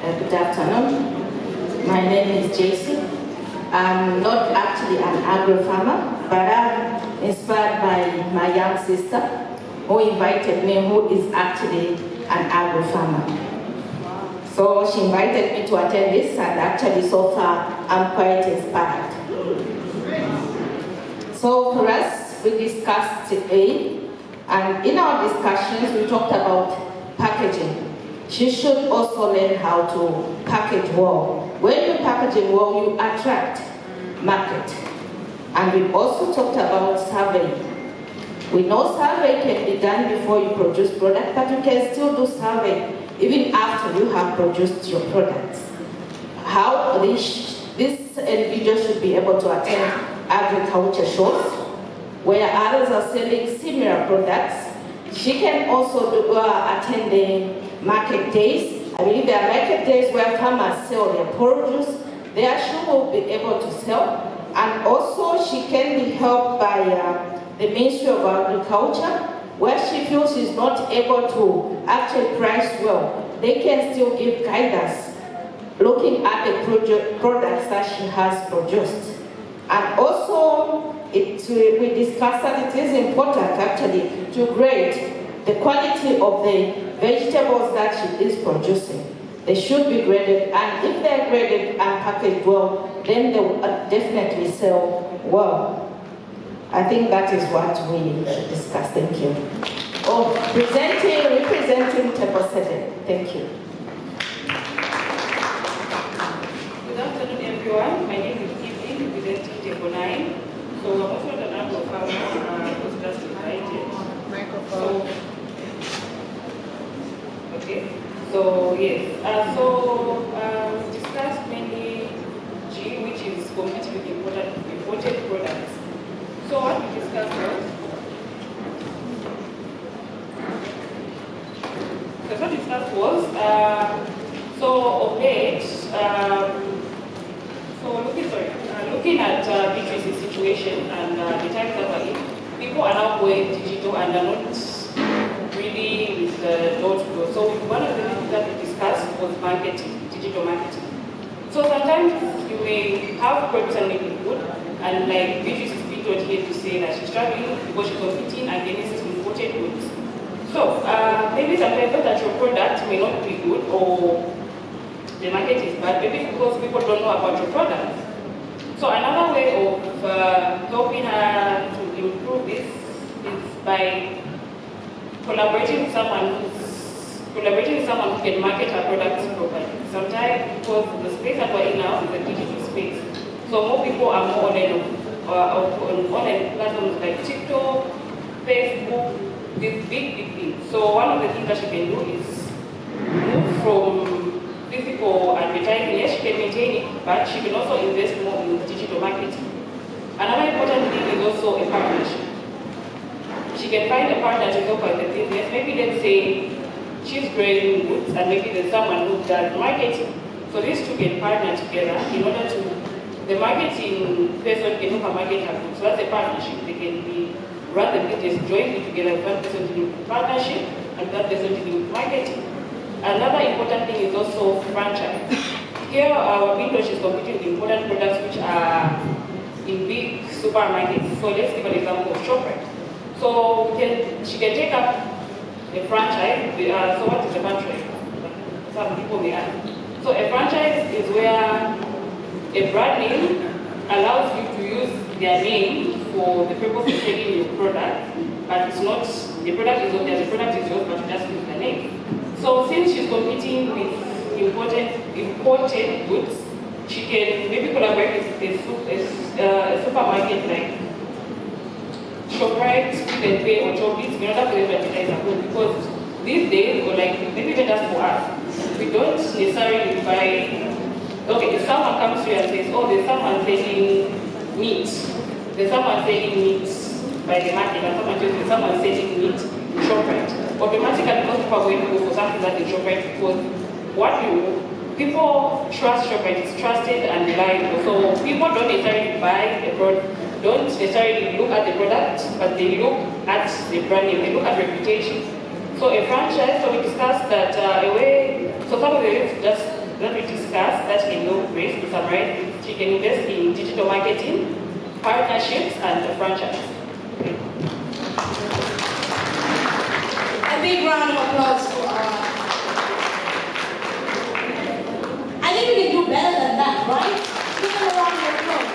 Good afternoon. My name is Jason. I'm not actually an agro-farmer, but I'm inspired by my young sister who invited me, who is actually an agro-farmer. So she invited me to attend this, and actually so far I'm quite inspired. So for us, we discussed today, and in our discussions we talked about packaging. She should also learn how to package well. When you're packaging well, you attract market. And we also talked about survey. We know survey can be done before you produce product, but you can still do survey even after you have produced your products. How this individual should be able to attend agriculture shows where others are selling similar products. She can also attend the market days. I believe there are market days where farmers sell their produce. There she will be able to sell. And also she can be helped by the Ministry of Agriculture, where she feels she's not able to actually price well. They can still give guidance looking at the products that she has produced. And also, we discussed that it is important actually to grade the quality of the vegetables that she is producing. They should be graded, and if they're graded and packaged well, then they will definitely sell well. I think that is what we discussed. Thank you. Oh, representing Table 7. Thank you. Good afternoon, everyone. My name is Kitwe, representing Table 9. So I'm also an agro-farmer who was just invited. Microphone. Okay. So yes. We discussed mainly G, which is competing with imported products. So what we discussed was, of late, looking at Kitwe's situation and the times that we're in, people are now going digital and are not really with the door-to-door. So one of the things that we discussed was marketing, digital marketing. So sometimes you may have products and make it good, and like Beatrice is being here to say that she's struggling because she's competing against imported goods. So maybe sometimes that your product may not be good or the market is bad, maybe because people don't know about your product. So another way of helping her to improve this is by collaborating with someone who can market her products properly. Sometimes, because the space that we're in now is a digital space, so more people are more on online platforms like TikTok, Facebook, these big things. So one of the things that she can do is move from physical advertising. Yes, she can maintain it, but she can also invest more in digital marketing. Another important thing is also a partnership. She can find a partner to help her with the business. Maybe let's say she's growing goods and maybe there's someone who does marketing. So these two can partner together in order to, the marketing person can help her market her goods. So that's a partnership. They can run the business jointly together. One person doing partnership and that person doing marketing. Another important thing is also franchise. Here our English is competing with important products which are in big supermarkets. So let's give an example of ShopRite. So she can take up a franchise. So what is a franchise? Some people may ask. So a franchise is where a brand name allows you to use their name for the purpose of selling your product, but it's not, the product is not there, the product is yours, but you just use the name. So since she's competing with imported goods, she can maybe collaborate with a supermarket like ShopRite, Kitwe, or Chobits in order for them to advertise her food. Because these days, or like maybe even just for us, we don't necessarily buy. Okay, if someone comes to you and says, oh, there's someone selling meat, there's someone selling meat by the market, and there's someone selling meat in ShopRite, automatically most people are going to go for something that is ShopRite because people trust ShopRite, it's trusted and reliable. So people don't necessarily buy a product, don't necessarily look at the product, but they look at the brand name, they look at reputation. So a franchise, so we discussed that so some of the just that we discussed that in low grade to summarize is you can invest in digital marketing, partnerships, and franchise. Okay. A big round of applause for I think we can do better than that, right? Give them a round of applause.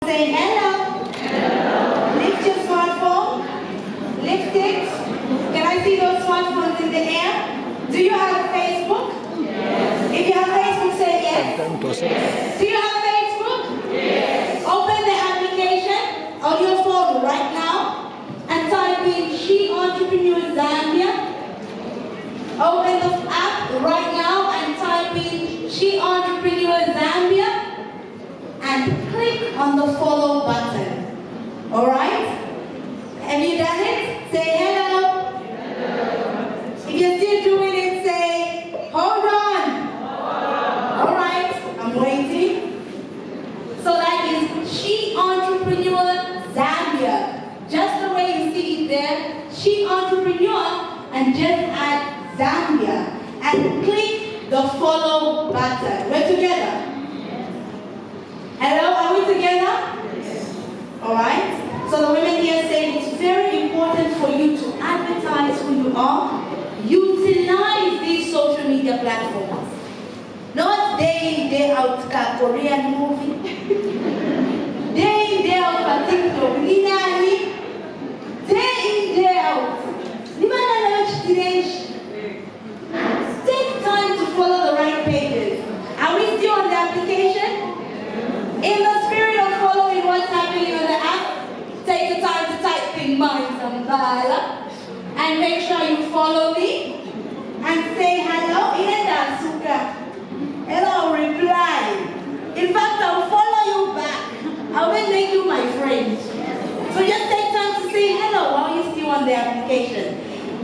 Say hello. Hello. Lift your smartphone. Lift it. Can I see those smartphones in the air? Do you have Facebook? Yes. If you have Facebook, say yes. Yes. Do you have Facebook? Yes. Open the application on your phone right now and type in She Entrepreneur Zambia. Open the app right now and type in She Entrepreneur Zambia and click on the follow button. Alright? Have you done it? Say hello. Hello. If you're still doing it, say hold on. Alright, I'm waiting. So that is She Entrepreneur Zambia. Just the way you see it there, She Entrepreneur, and just add Zambia. And click the follow button. We're together. Hello, are we together? Yes. Alright. So the women here say it's very important for you to advertise who you are. Utilize these social media platforms. Not day in, day out Korean movie. Day in, day out TikTok. Day in, day out. Take time to follow the right pages. Are we still on the application? In the spirit of following what's happening on the app, take the time to type in my Zambala and make sure you follow me and say hello. Hello, reply. In fact, I'll follow you back. I will make you my friend. So just take time to say hello while you're still on the application.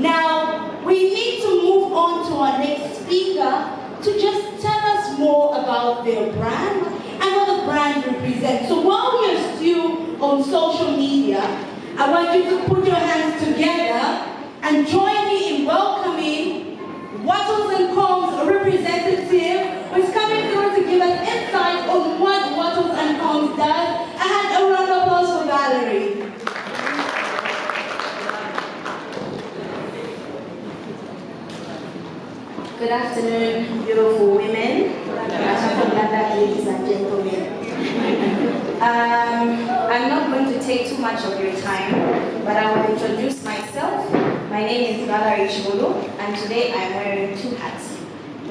Now, we need to move on to our next speaker to just tell us more about their brand and what the brand represents. So while we are still on social media, I want you to put your hands together and join me in welcoming Wattles and Combs representative who is coming through to give us insight on what Wattles and Combs does. And a round of applause for Valerie. Good afternoon, beautiful women, ladies and gentlemen. I'm not going to take too much of your time, but I will introduce myself. My name is Valerie Chulu, and today I'm wearing two hats.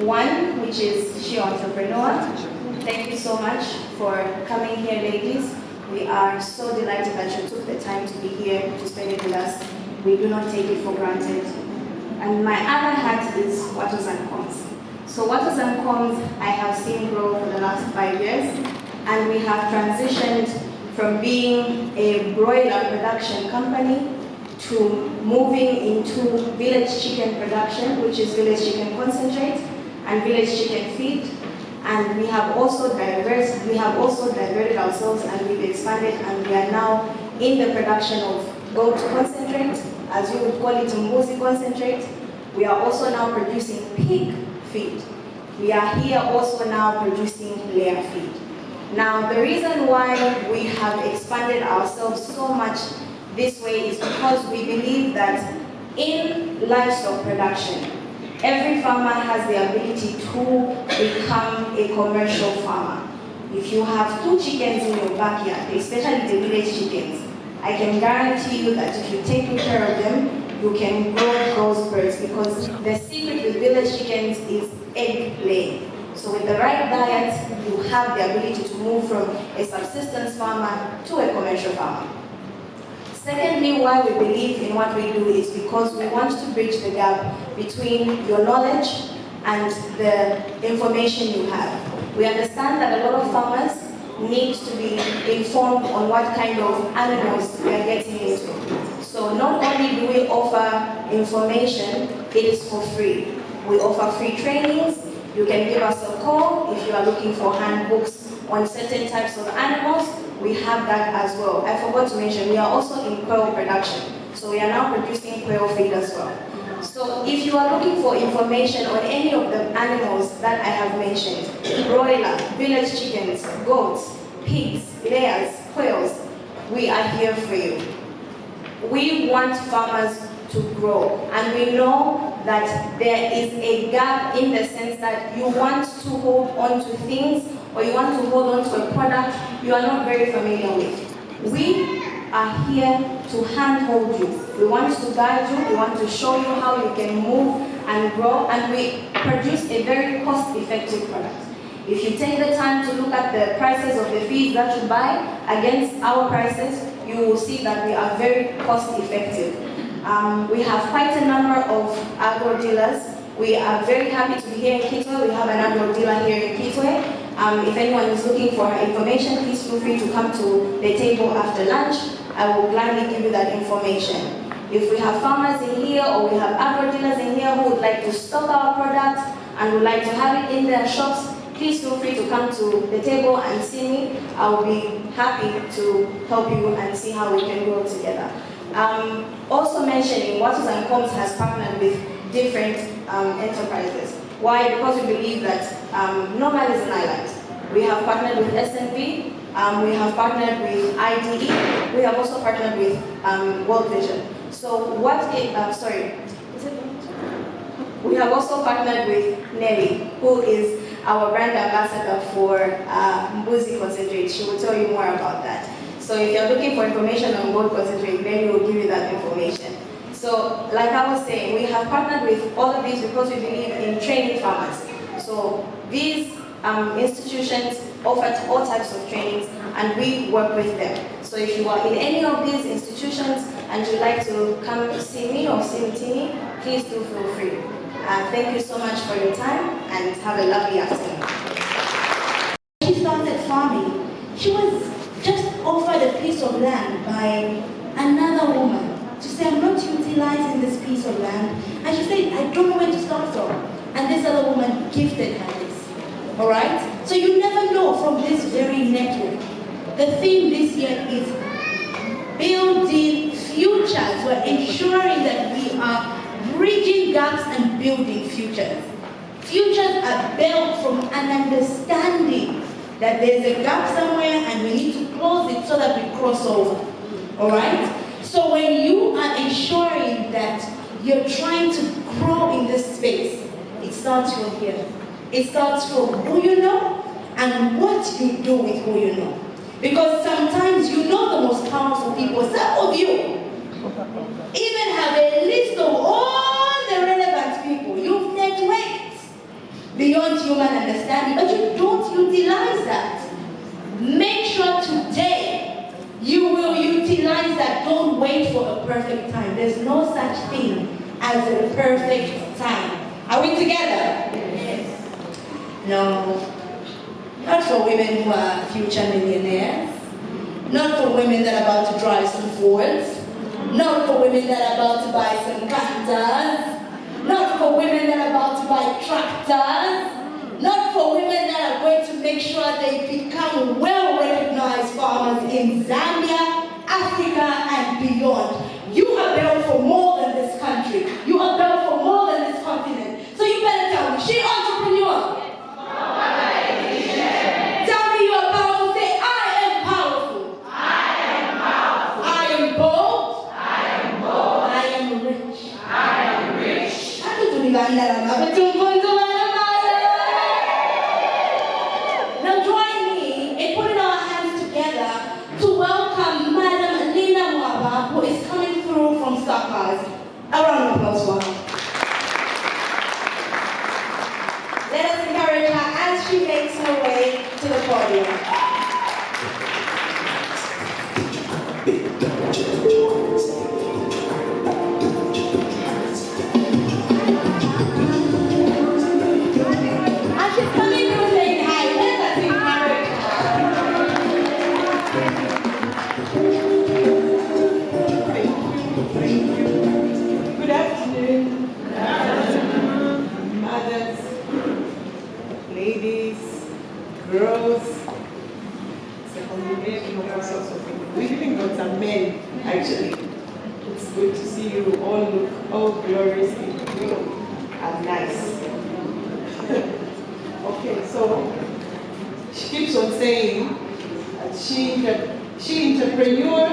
One, which is She Entrepreneur. Thank you so much for coming here, ladies. We are so delighted that you took the time to be here to spend it with us. We do not take it for granted. And my other hat is Wattles and Combs. So Wattles and Combs I have seen grow for the last 5 years, and we have transitioned from being a broiler production company to moving into village chicken production, which is village chicken concentrate and village chicken feed. And we have also diverted ourselves, and we've expanded, and we are now in the production of goat concentrate, as you would call it, mbuzi concentrate. We are also now producing pig feed. We are here also now producing layer feed. Now, the reason why we have expanded ourselves so much this way is because we believe that in livestock production, every farmer has the ability to become a commercial farmer. If you have 2 chickens in your backyard, especially the village chickens, I can guarantee you that if you take good care of them, you can grow those birds, because the secret with village chickens is egg laying. So with the right diet, you have the ability to move from a subsistence farmer to a commercial farmer. Secondly, why we believe in what we do is because we want to bridge the gap between your knowledge and the information you have. We understand that a lot of farmers need to be informed on what kind of animals they are getting into. So not only do we offer information, it is for free. We offer free trainings. You can give us a call if you are looking for handbooks on certain types of animals. We have that as well. I forgot to mention, we are also in quail production. So we are now producing quail feed as well. So if you are looking for information on any of the animals that I have mentioned, broiler, village chickens, goats, pigs, layers, quails, we are here for you. We want farmers to grow, and we know that there is a gap in the sense that you want to hold on to things, or you want to hold on to a product you are not very familiar with. We are here to handhold you. We want to guide you, we want to show you how you can move and grow, and we produce a very cost-effective product. If you take the time to look at the prices of the feeds that you buy against our prices, you will see that we are very cost-effective. We have quite a number of agro dealers. We are very happy to be here in Kitwe. We have an agro dealer here in Kitwe. If anyone is looking for information, please feel free to come to the table after lunch. I will gladly give you that information. If we have farmers in here, or we have agro dealers in here who would like to stock our product and would like to have it in their shops, please feel free to come to the table and see me. I will be happy to help you and see how we can grow together. Also mentioning, Waters and Combs has partnered with different enterprises. Why? Because we believe that no man is an island. We have partnered with SNV, we have partnered with IDE, we have also partnered with World Vision. So we have also partnered with Nelly, who is our brand ambassador for Mbuzi Concentrate. She will tell you more about that. So if you're looking for information on goat concentrate, then we will give you that information. So like I was saying, we have partnered with all of these because we believe in training farmers. So these institutions offer all types of trainings, and we work with them. So if you are in any of these institutions and you'd like to come see me or see Tini, please do feel free. Thank you so much for your time, and have a lovely afternoon. She started farming. She was just offered a piece of land by another woman. She said, I'm not utilizing this piece of land. And she said, I don't know where to start from. And this other woman gifted her this. All right? So you never know from this very network. The theme this year is building futures. We're ensuring that we are bridging gaps and building futures. Futures are built from an understanding that there's a gap somewhere and we need to close it so that we cross over. All right? So when you are ensuring that you're trying to grow in this space, it starts from here. It starts from who you know and what you do with who you know. Because sometimes you know the most powerful people. Some of you even have a list of all the relevant people you've networked beyond human understanding, but you don't utilize that. Make sure today you will utilize that. Don't wait for a perfect time. There's no such thing as a perfect time. Are we together? Yes. No. Not for women who are future millionaires. Not for women that are about to drive some Fords. Not for women that are about to buy some Cantas. Not for women that are about to buy tractors. Not for women that are going to make sure they become well-recognized farmers in Zambia, Africa, and beyond. You are built for more than this country. You are built for more than this continent. So you better tell me, she entrepreneur. Tell me you are powerful. Say, I am powerful. I am powerful. I am bold. I am bold. I am rich. I am rich. Now join me in putting our hands together to welcome Madam Lina Mwaba, who is coming through from Stockholm. A round of applause for her. Let us encourage her as she makes her way to the podium. Girls, all glorious and real and nice. Okay, so she keeps on saying she entrepreneur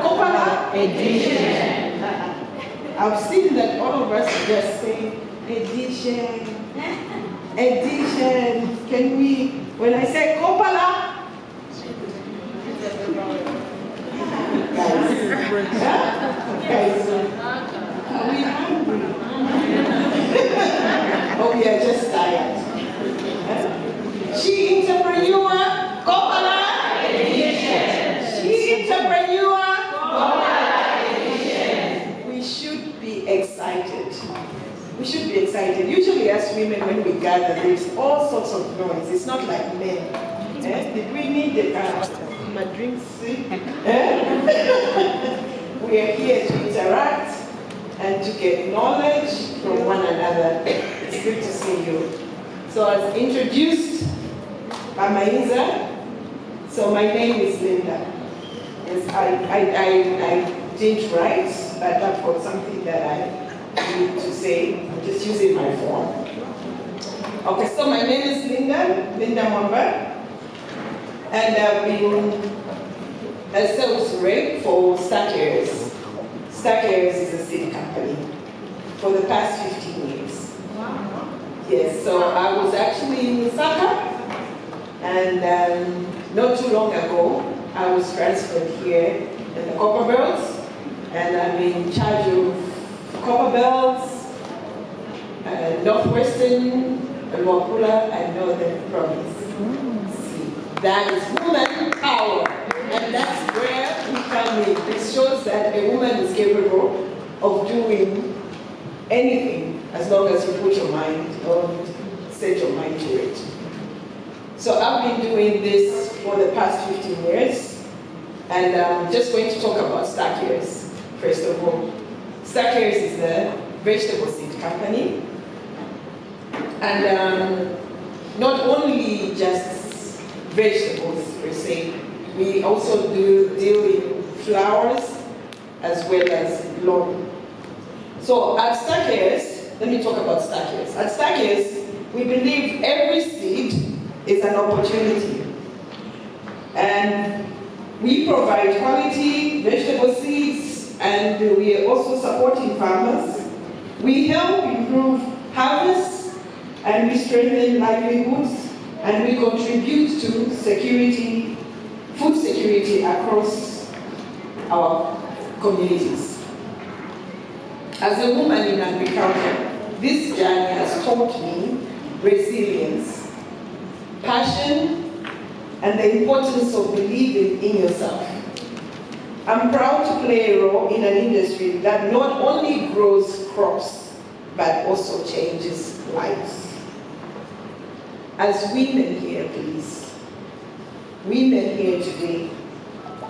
Copperbelt Edition. I've seen that all of us just say edition. Can we, when I say Copperbelt, guys, are we hungry? Oh, we are just tired. She entrepreneur, Copperbelt Edition. She entrepreneur, Copperbelt Edition. We should be excited. We should be excited. Usually as women, when we gather, there's all sorts of noise. It's not like men. Did we need my drinks? We are here to interact and to get knowledge from one another. It's good to see you. So as introduced by Maiza, so my name is Linda. Yes, I didn't write, but I've got something that I need to say. I'm just using my phone. Okay, so my name is Linda Mwamba, and I've been a sales rep for Stackers. Stackers is a seed company for the past 15 years. Wow. Yes, so I was actually in Lusaka, and not too long ago, I was transferred here in the Copperbelt, and I'm in charge of Copperbelt, Northwestern, Luapula, and Northern Province. See, that is woman power. And that's where we come in. It shows that a woman is capable of doing anything as long as you put your mind or set your mind to it. So I've been doing this for the past 15 years, and I'm just going to talk about Stackers. First of all, Stackers is a vegetable seed company, and not only just vegetables per se. We also deal in flowers as well as lawn. So at Stackers, let me talk about Stackers. At Stackers, we believe every seed is an opportunity. And we provide quality vegetable seeds, and we are also supporting farmers. We help improve harvests, and we strengthen livelihoods, and we contribute to security, food security across our communities. As a woman in agriculture, this journey has taught me resilience, passion, and the importance of believing in yourself. I'm proud to play a role in an industry that not only grows crops, but also changes lives. As women here, please, women here today,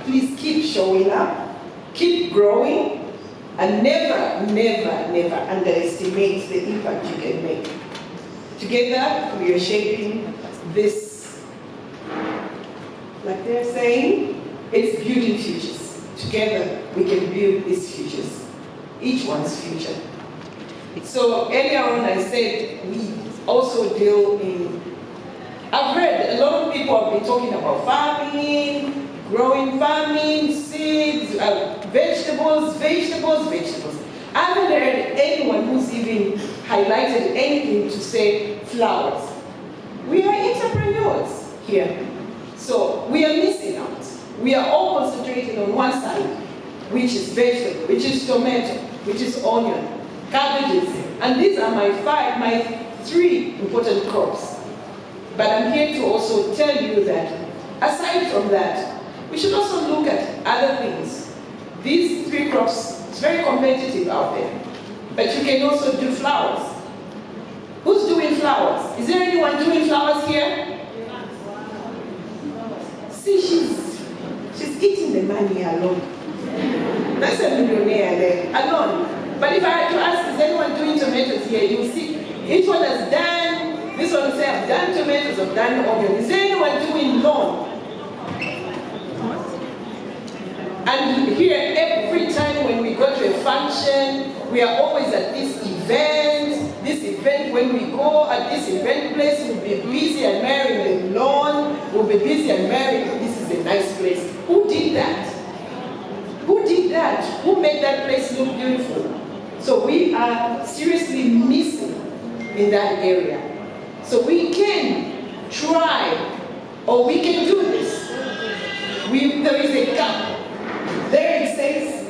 please keep showing up, keep growing, and never, never, never underestimate the impact you can make. Together, we are shaping this, like they're saying, it's building futures. Together, we can build these futures, each one's future. So earlier on, I said we also deal in, I've heard a lot of people have been talking about farming, growing farming, seeds, vegetables. I haven't heard anyone who's even highlighted anything to say flowers. We are entrepreneurs here. So we are missing out. We are all concentrated on one side, which is vegetable, which is tomato, which is onion, cabbages. And these are my three important crops. But I'm here to also tell you that, aside from that, we should also look at other things. These three crops, it's very competitive out there. But you can also do flowers. Who's doing flowers? Is there anyone doing flowers here? See, she's eating the money alone. That's a millionaire there, alone. But if I had to ask, is anyone doing tomatoes here? You'll see, each one has done, this one will say, I've done tomatoes, I've done onion. Is there anyone doing lawn? And here, every time when we go to a function, we are always at this event. This event, when we go at this event place, we'll be busy and marrying the lawn, we'll be busy and marrying, this is a nice place. Who did that? Who did that? Who made that place look beautiful? So we are seriously missing in that area. So we can try, or we can do this. There is a gap. There it says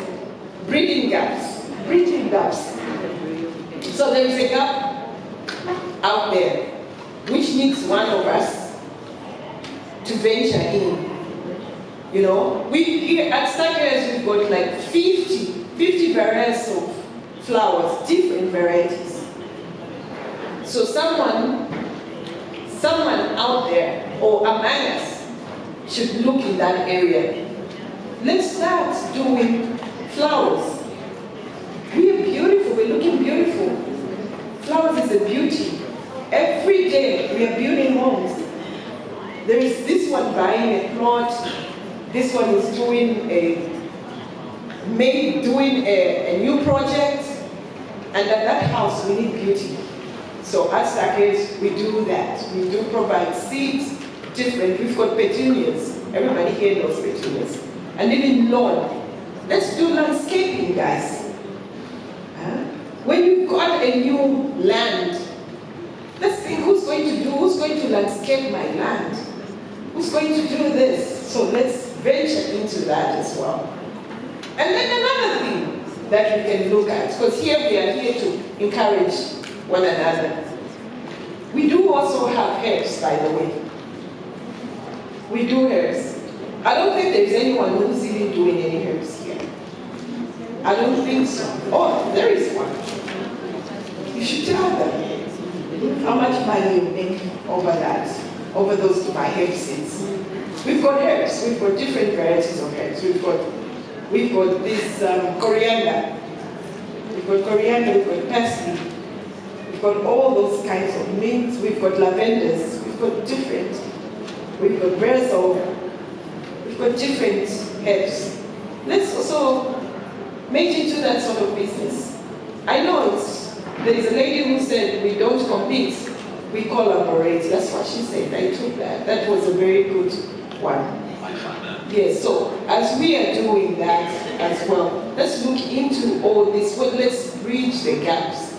breeding gaps. Breeding gaps. So there is a gap out there which needs one of us to venture in. You know, we here at Starkers we've got like 50 varieties of flowers, different varieties. So someone out there or among us should look in that area. Let's start doing flowers. We are beautiful, we're looking beautiful. Flowers is a beauty. Every day we are building homes. There is this one buying a plot, this one is doing a new project, and at that house we need beauty. So at Starkers, we do that. We do provide seeds, different. We've got petunias. Everybody here knows petunias. And even lawn. Let's do landscaping, guys. When you've got a new land, let's think who's going to landscape my land? Who's going to do this? So let's venture into that as well. And then another thing that we can look at, because here we are here to encourage one another. We do also have herbs, by the way. We do herbs. I don't think there's anyone who's even doing any herbs here. I don't think so. Oh, there is one. You should tell them how much money you make over that, over those to buy herb seeds. We've got herbs. We've got different varieties of herbs. We've got this coriander. We've got coriander. We've got parsley. We've got all those kinds of mints. We've got lavenders. We've got different. We've got basil. We've got different herbs. Let's also make into that sort of business. I know there is a lady who said we don't compete, we collaborate. That's what she said. I took that. That was a very good one. Yes, so as we are doing that as well, let's look into all this. Well, let's bridge the gaps.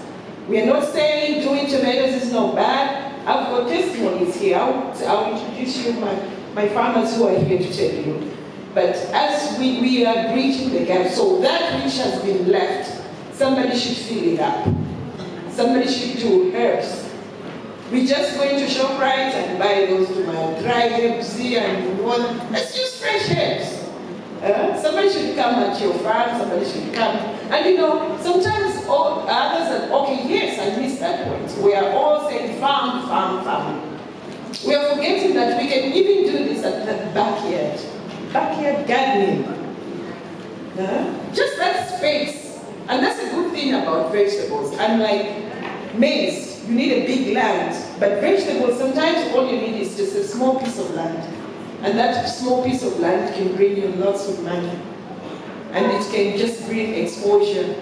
We are not saying doing tomatoes is not bad. I've got testimonies here. I'll introduce you my farmers who are here to tell you. But as we are bridging the gap, so that which has been left, somebody should fill it up. Somebody should do herbs. We're just going to ShopRite and buy those to my dry herbs here and one. Let's use fresh herbs. Somebody should come at your farm, somebody should come. And you know, sometimes others are, okay, yes, I missed that point. We are all saying farm, farm, farm. We are forgetting that we can even do this at the backyard. Backyard gardening. Just that space. And that's a good thing about vegetables. Unlike maize, you need a big land. But vegetables, sometimes all you need is just a small piece of land. And that small piece of land can bring you lots of money. And it can just bring exposure.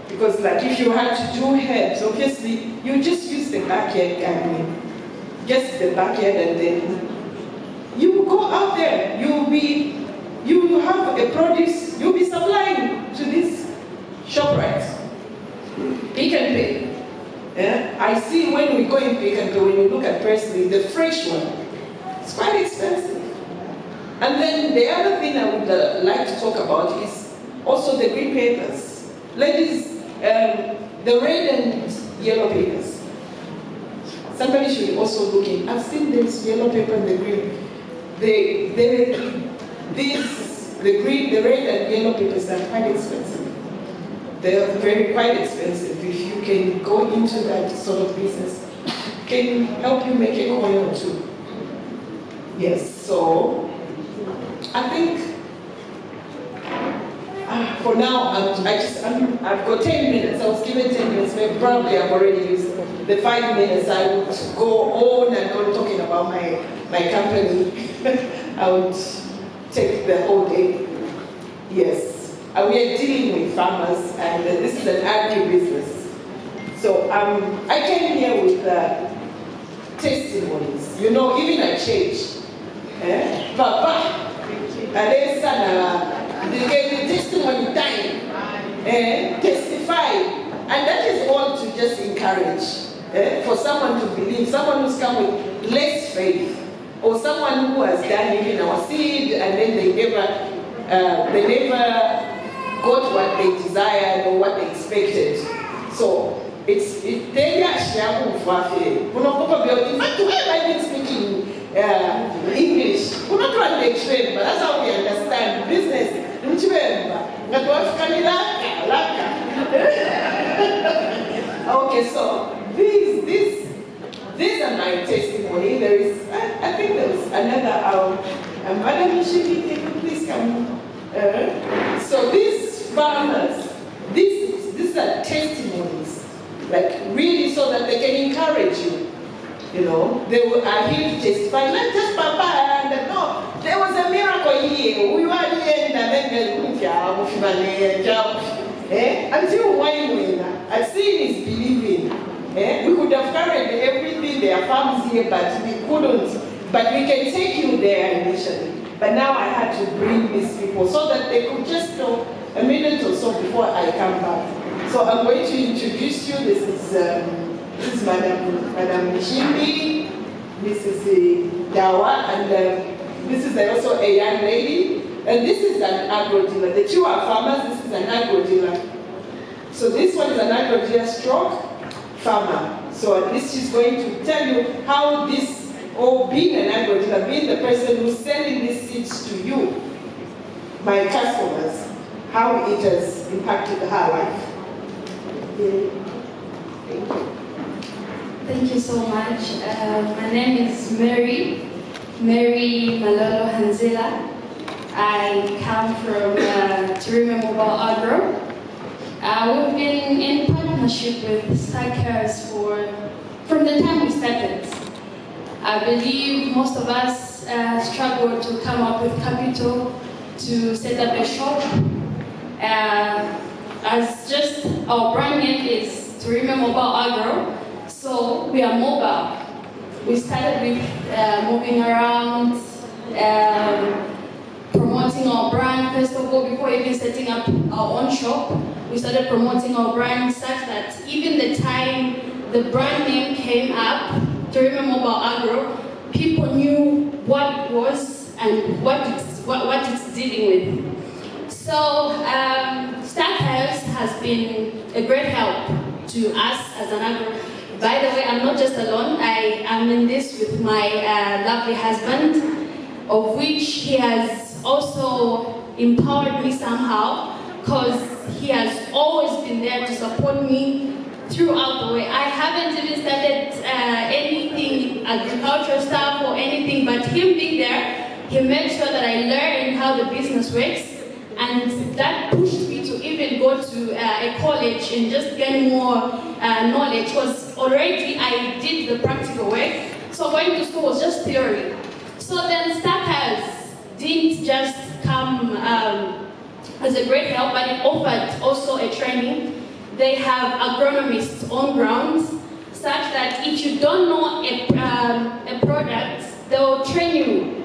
Because like if you had to do herbs, obviously you just use the backyard gardening. Just the backyard, and then you will go out there, you will have a produce, you'll be supplying to this ShopRite. Pick and Pay. Yeah? I see when we go in Pick and Pay, when you look at parsley, the fresh one, it's quite expensive. And then the other thing I would like to talk about is also the green papers. Ladies, the red and yellow papers. Somebody should also look in. I've seen this yellow paper and the green. The red and yellow papers are quite expensive. They are quite expensive. If you can go into that sort of business, it can help you make a coin or two. Yes, so I think for now, I've got 10 minutes. I was given 10 minutes, but probably I've already used the 5 minutes. I would go on and on talking about my company. I would take the whole day. Yes. we are dealing with farmers, and this is an agribusiness. So I came here with testimonies. You know, even at church, Papa, they gave me testimony time, testify, and that is all to just encourage for someone to believe, someone who's come with less faith, or someone who has done even our seed and then they never got what they desired or what they expected. So it's they actually Copperbelt. In fact, why have I been speaking English? We're not trying to explain, but that's how we understand business. Okay, so these are my testimony. There is, I think there is another. Madam Ishiki, can you please come? So these farmers, these are testimonies, like really, so that they can encourage you. You know, they are here to testify, not just Papa, and no, there was a miracle here. We were here, and then until one winner, I've seen is believing. We could have carried everything, their farms here, but we couldn't. But we can take you there initially. But now I had to bring these people so that they could just know a minute or so before I come back. So I'm going to introduce you. This is Madam Nishimbi. This is Dawa, and this is also a young lady. And this is an agro dealer. The two are farmers. This is an agro dealer. So this one is an agro dealer stroke farmer. So at least she's going to tell you how this, or being an agro dealer, being the person who's selling these seeds to you, my customers, how it has impacted her life. Thank you. Thank you so much. My name is Mary Malolo Hanzila. I come from Tirima Mobile Agro. We've been in partnership with Stackers from the time we started. I believe most of us struggled to come up with capital to set up a shop. As just our brand name is Tirima Mobile Agro, so we are mobile. We started with moving around, promoting our brand. First of all, before even setting up our own shop, we started promoting our brand such that even the time the brand name came up, Tirima Mobile Agro, people knew what it was and what it's dealing with. So Stackhouse has been a great help to us as an agro. By the way, I'm not just alone. I am in this with my lovely husband, of which he has also empowered me somehow, because he has always been there to support me throughout the way. I haven't even started anything agricultural stuff or anything, but him being there, he made sure that I learned how the business works, and that pushed me to even go to a college and just gain more knowledge, because already I did the practical work, so going to school was just theory. So then Stackers didn't just come as a great help, but it offered also a training. They have agronomists on ground, such that if you don't know a product, they will train you.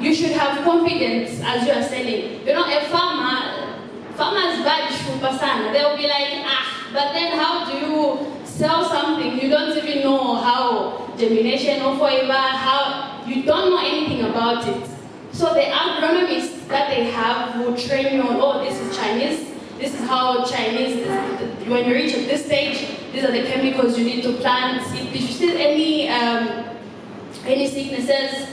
You should have confidence as you are selling. You know, a farmer's badge sana. They will be like, but then how do you sell something? You don't even know how germination or whatever, how you don't know anything about it. So the agronomists that they have will train you on, oh, this is Chinese. This is how Chinese, when you reach at this stage, these are the chemicals you need to plant. If you see any sicknesses,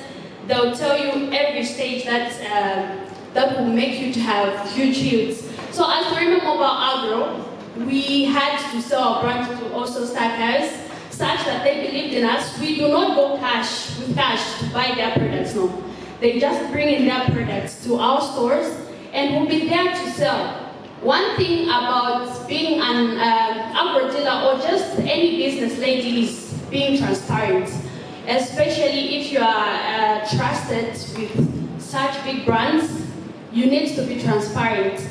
they'll tell you every stage that will make you to have huge yields. So as Tirima Mobile Agro, we had to sell our brand to also Stackers, such that they believed in us. We do not go with cash to buy their products, no. They just bring in their products to our stores and we'll be there to sell. One thing about being an agro dealer or just any business lady is being transparent, especially if you are trusted with such big brands. You need to be transparent.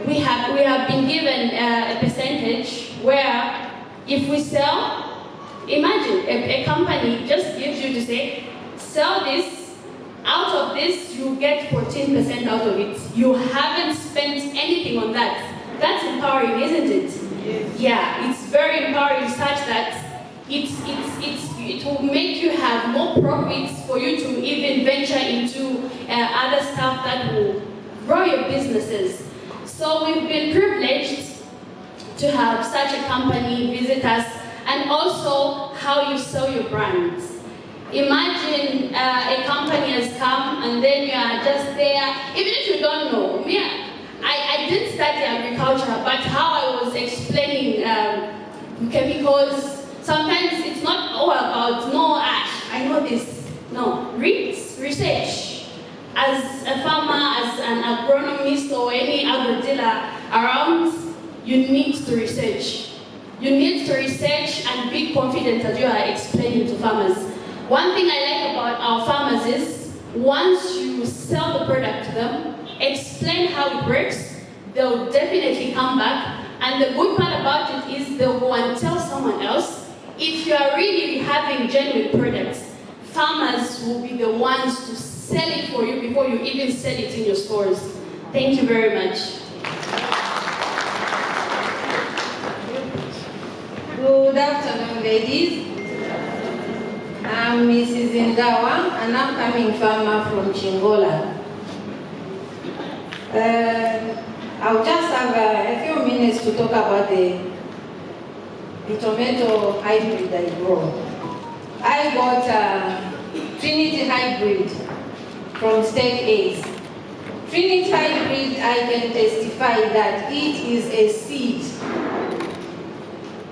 we have been given a percentage where if we sell, imagine a company just gives you to say, sell this, out of this you get 14% out of it. You haven't spent anything on that. That's empowering, isn't it? Yes. Yeah, it's very empowering such that it will make you have more profits for you to even venture into other stuff that will grow your businesses. So we've been privileged to have such a company visit us, and also how you sell your brands. Imagine a company has come and then you are just there, even if you don't know. Yeah, I did study agriculture, but how I was explaining chemicals, sometimes it's not all about, no, I know this. No, research. As a farmer, as an agronomist or any agro dealer around, you need to research. You need to research and be confident that you are explaining to farmers. One thing I like about our farmers is, once you sell the product to them, explain how it works, they'll definitely come back. And the good part about it is they'll go and tell someone else. If you are really having genuine products, farmers will be the ones to sell it for you before you even sell it in your stores. Thank you very much. Good afternoon, ladies. I'm Mrs. Ngawa, an upcoming farmer from Chingola. I'll just have a few minutes to talk about the tomato hybrid I grow. I got Trinity hybrid from State A's. Trinity hybrid, I can testify that it is a seed.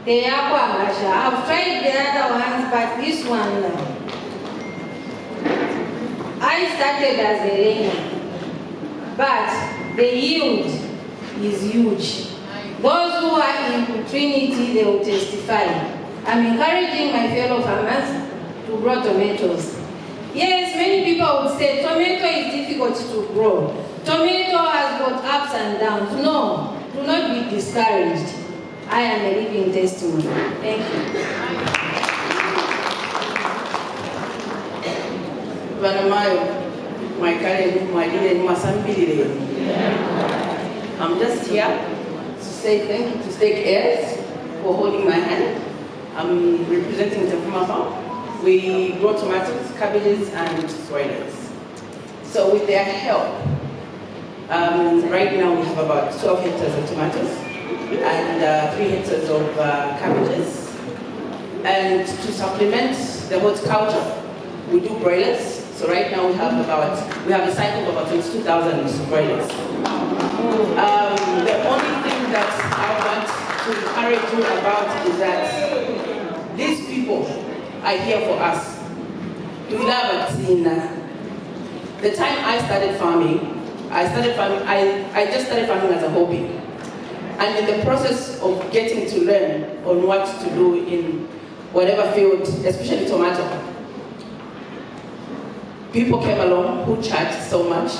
I've tried the other ones, but this one, I started as a layer, but the yield is huge. Those who are in Trinity, they will testify. I'm encouraging my fellow farmers to grow tomatoes. Yes, many people would say tomato is difficult to grow. Tomato has got ups and downs. No, do not be discouraged. I am a living testimony. Thank you. I'm just here to say thank you to Stake Airs for holding my hand. I'm representing the Tefuma Farm. We grow tomatoes, cabbages, and broilers. So with their help, right now we have about 12 hectares of tomatoes and 3 hectares of cabbages. And to supplement the horticulture, we do broilers. So right now we have a cycle of about 22,000 broilers. The only thing that I want to encourage you about is that these people are here for us. The time I started farming, I just started farming as a hobby. And in the process of getting to learn on what to do in whatever field, especially tomato, people came along who charged so much.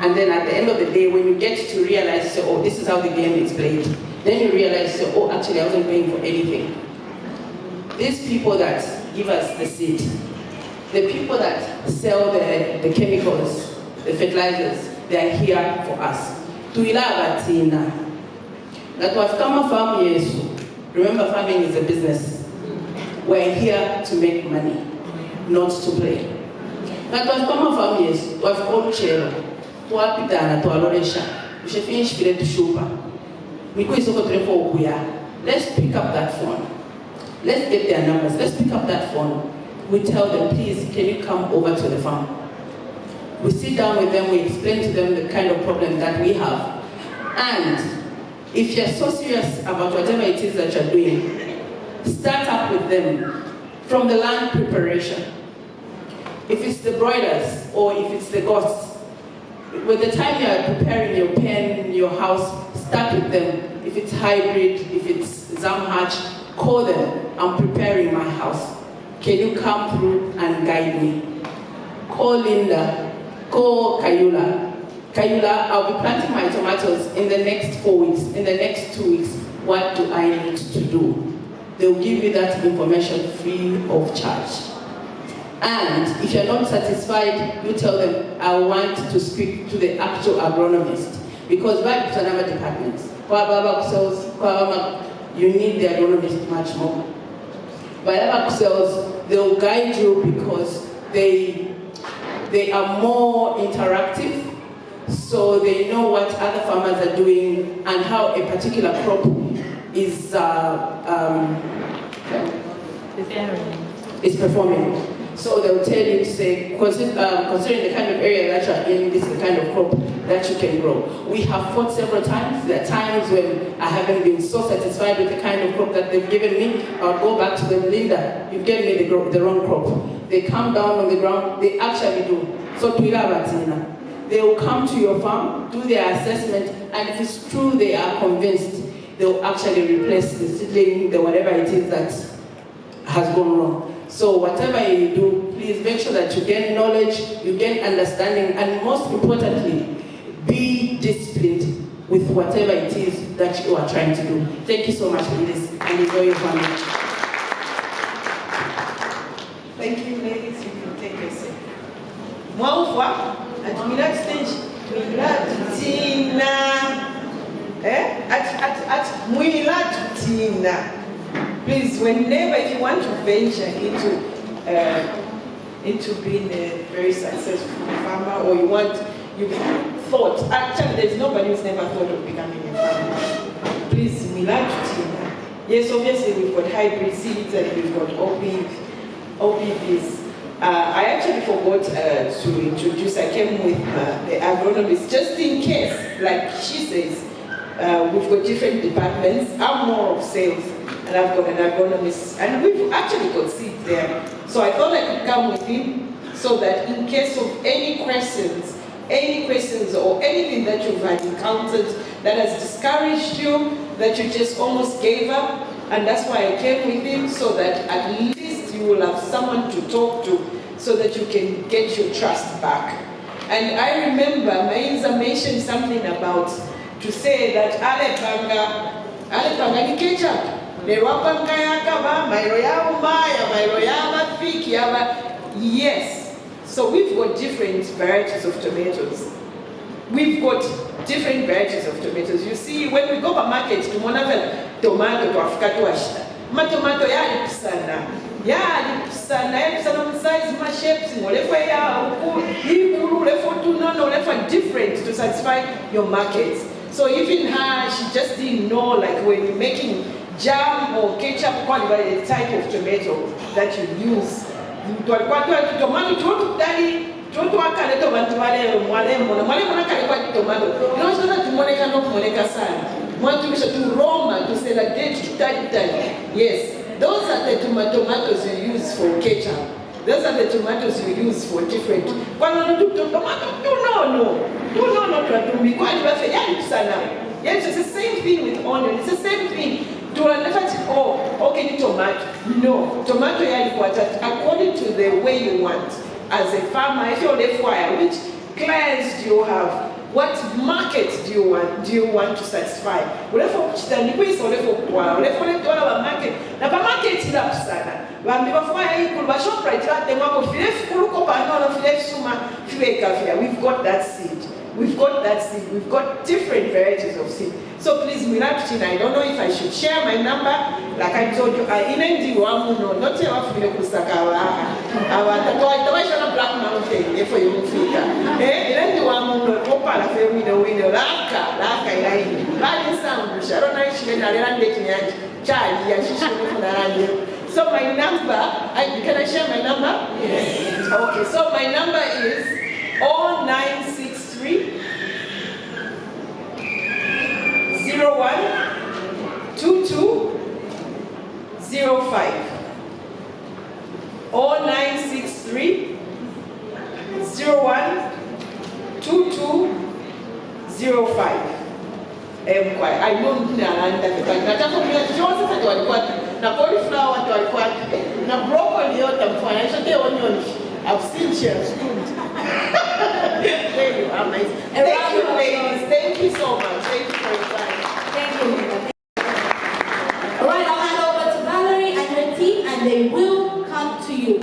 And then at the end of the day, when you get to realize, so, oh, this is how the game is played, then you realize, so, oh, actually I wasn't paying for anything. These people that give us the seed, the people that sell the chemicals, the fertilizers, they are here for us. Remember, farming is a business. We're here to make money, not to play. But we've come from years, we've called Chelo, to Apidana, to Aloresha, we should finish to Shupa. Let's pick up that phone. Let's get their numbers. Let's pick up that phone. We tell them, please, can you come over to the farm? We sit down with them, we explain to them the kind of problem that we have. And if you're so serious about whatever it is that you're doing, start up with them from the land preparation. If it's the broilers or if it's the goats, with the time you are preparing your pen, your house, start with them. If it's hybrid, if it's Zamhatch, call them. I'm preparing my house. Can you come through and guide me? Call Linda, call Kayula, Kayula, I'll be planting my tomatoes in the next 4 weeks, in the next 2 weeks. What do I need to do? They'll give you that information free of charge. And if you're not satisfied, you tell them, I want to speak to the actual agronomist. Because by another departments, you need the agronomist much more. By cells, they'll guide you because they are more interactive, so they know what other farmers are doing and how a particular crop is performing. So they'll tell you to say, considering the kind of area that you're in, this is the kind of crop that you can grow. We have fought several times. There are times when I haven't been so satisfied with the kind of crop that they've given me. I'll go back to them, Linda, you've given me the wrong crop. They come down on the ground, they actually do. So they will come to your farm, do their assessment, and if it's true they are convinced, they'll actually replace the seedling, the whatever it is that has gone wrong. So whatever you do, please make sure that you gain knowledge, you gain understanding, and most importantly, be disciplined with whatever it is that you are trying to do. Thank you so much, ladies, and enjoy your family. Thank you, ladies. You can take a seat. Mwaufwa, at Milad stage, Milad Tina. At Milad Tina. Please, whenever if you want to venture into being a very successful farmer, or you've thought, actually there's nobody who's never thought of becoming a farmer. Please, Milad Tina. Yes, obviously we've got hybrid seeds and we've got OPVs. I actually forgot to introduce, I came with the agronomist, just in case, like she says, we've got different departments. I'm more of sales, and I've got an agronomist, and we've actually got seeds there. So I thought I could come with him, so that in case of any questions or anything that you've had encountered that has discouraged you, that you just almost gave up, and that's why I came with him, so that at least you will have someone to talk to, so that you can get your trust back. And I remember Mainza mentioned something about, to say that Ale ni ketchup. Yes. So we've got different varieties of tomatoes. We've got different varieties of tomatoes. You see, when we go to market, tomato to Africa to Ashta. Ma tomato ya sana. Ya sana size ma shapes ngolefa ya ukuru lefa tunono lefa different to satisfy your markets. So even her, she just didn't know, like when you're making jam or ketchup, quality the type of tomato that you use. Yes, those are the tomatoes you use for ketchup. Those are the tomatoes you use for different. Yes, it's the same thing with onion. It's the same thing. Okay, tomato. No, tomato according to the way you want. As a farmer, if you're the fire, which clients do you have? What market do you want to satisfy? We've got that seed. We've got different varieties of seed. So please, I don't know if I should share my number. Like I told you, not Lusaka, our Black Mountain, for you. So my number, can I share my number? Yes. Okay, so my number is 0963 01 2205. 0963 01 2205. I know na cauliflower na broccoli yote mfanya onion. I've seen she has good. amazing. Thank you, ladies. Thank you so much. Thank you for your time. Thank you. All right, I'll hand over to Valerie and her team, and they will come to you.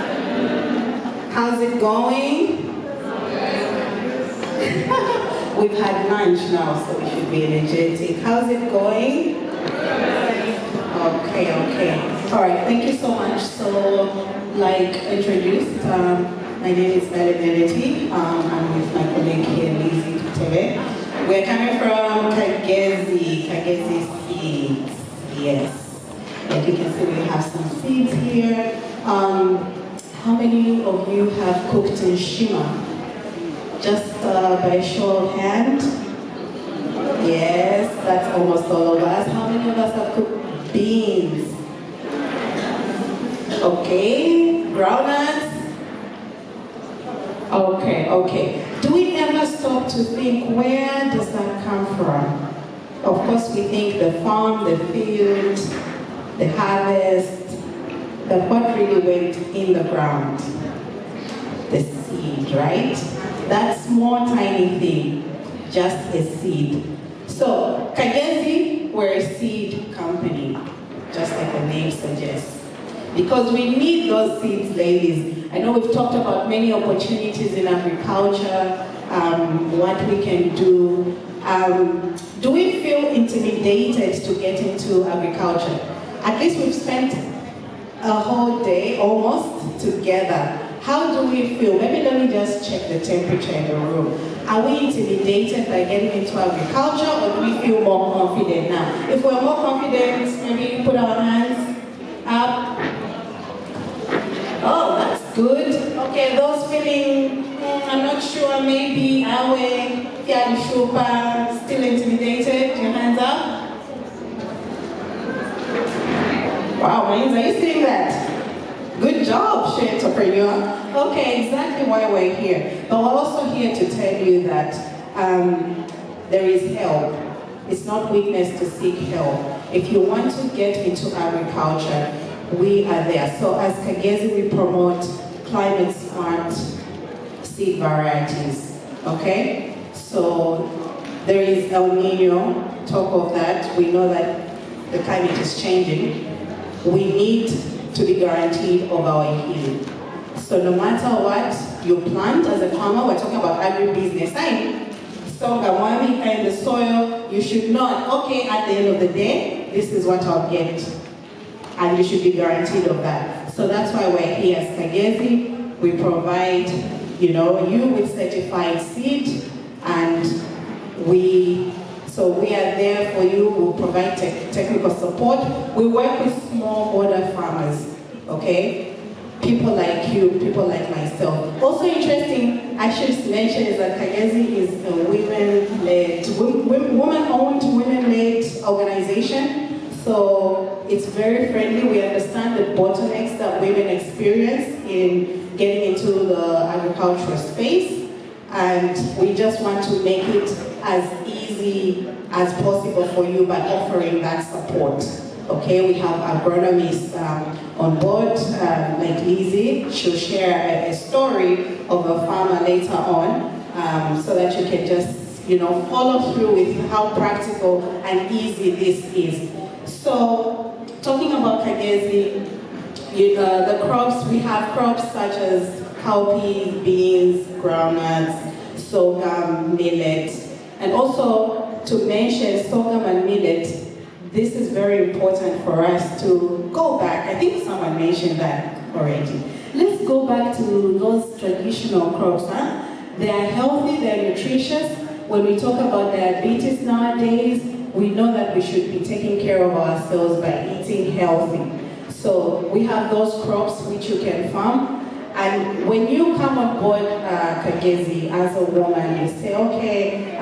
How's it going? We've had lunch now, so we should be energetic. How's it going? Okay. All right, thank you so much. So, like introduced, my name is Kitwe. I'm with my colleague here, Kitwe. We're coming from Kagezi seeds. Yes. Like you can see, we have some seeds here. How many of you have cooked in shima? Just by show of hand. Yes, that's almost all of us. How many of us have cooked beans? Okay, groundnuts? Okay. Do we ever stop to think, where does that come from? Of course, we think the farm, the field, the harvest, but what really went in the ground? The seed, right? That small tiny thing, just a seed. So, Kagezi, we're a seed company, just like the name suggests. Because we need those seeds, ladies. I know we've talked about many opportunities in agriculture, what we can do. Do we feel intimidated to get into agriculture? At least we've spent a whole day almost together. How do we feel? Maybe let me just check the temperature in the room. Are we intimidated by getting into agriculture, or do we feel more confident now? If we're more confident, maybe put our hands up. Oh, that's good. Okay, those feeling, I'm not sure, maybe, awe, shupa, still intimidated, your hands up. Wow, Mains, are you seeing that? Good job, she entrepreneur. Okay, exactly why we're here. But we're also here to tell you that there is help. It's not weakness to seek help. If you want to get into agriculture, we are there. So as Kagezi, we promote climate smart seed varieties, okay? So there is El Nino, talk of that. We know that the climate is changing. We need to be guaranteed of our yield. So no matter what you plant as a farmer, we're talking about agribusiness. Songamwami and the soil, you should not, okay, at the end of the day, this is what I'll get. And you should be guaranteed of that. So that's why we're here as Kagezi. We provide, you with certified seed, and we are there for you. We'll provide technical support. We work with small border farmers, okay? People like you, people like myself. Also interesting, I should mention, is that Kagezi is a woman-owned, women-led organization. So it's very friendly. We understand the bottlenecks that women experience in getting into the agricultural space, and we just want to make it as easy as possible for you by offering that support. Okay, we have agronomists on board, like Lizzie. She'll share a story of a farmer later on, so that you can just, follow through with how practical and easy this is. So, talking about Kagezi, the crops, we have crops such as cowpeas, beans, groundnuts, sorghum, millet, and also to mention sorghum and millet, this is very important for us to go back. I think someone mentioned that already. Let's go back to those traditional crops. They are healthy, they're nutritious. When we talk about diabetes nowadays, we know that we should be taking care of ourselves by eating healthy. So we have those crops which you can farm. And when you come on board Kagezi as a woman, you say, okay,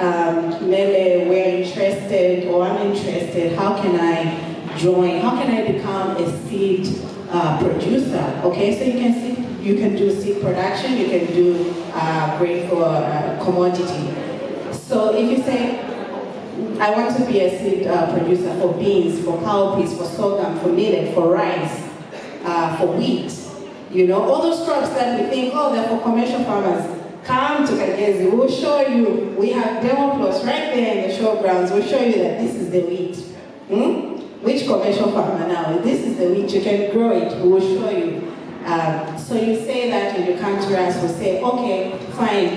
Mele, we're interested, or I'm interested, how can I join? How can I become a seed producer? Okay, so you can do seed production, you can do grain for commodity. So if you say, I want to be a seed producer for beans, for cowpeas, for sorghum, for millet, for rice, for wheat, all those crops that we think, oh, they're for commercial farmers. come to Kagezi, we'll show you. We have demo plots right there in the showgrounds. We'll show you that this is the wheat. Which commercial farmer now? This is the wheat, you can grow it, we will show you. So you say that and you come to us, we'll say, okay, fine,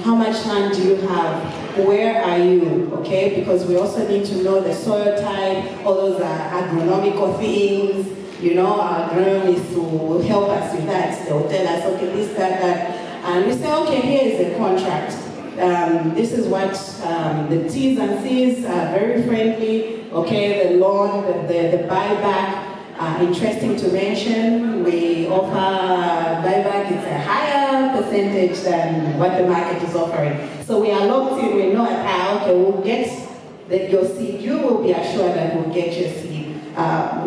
how much land do you have? Where are you, okay? Because we also need to know the soil type, all those are agronomical things, you know, our agronomists will help us with that. They'll tell us, okay, this, that. And we say, okay, here is the contract. This is what the T's and C's are very friendly, okay, the loan, the buyback. Interesting to mention, we offer buyback, it's a higher percentage than what the market is offering. So we are locked in, we know okay, we'll get your seed, you will be assured that we'll get your seed.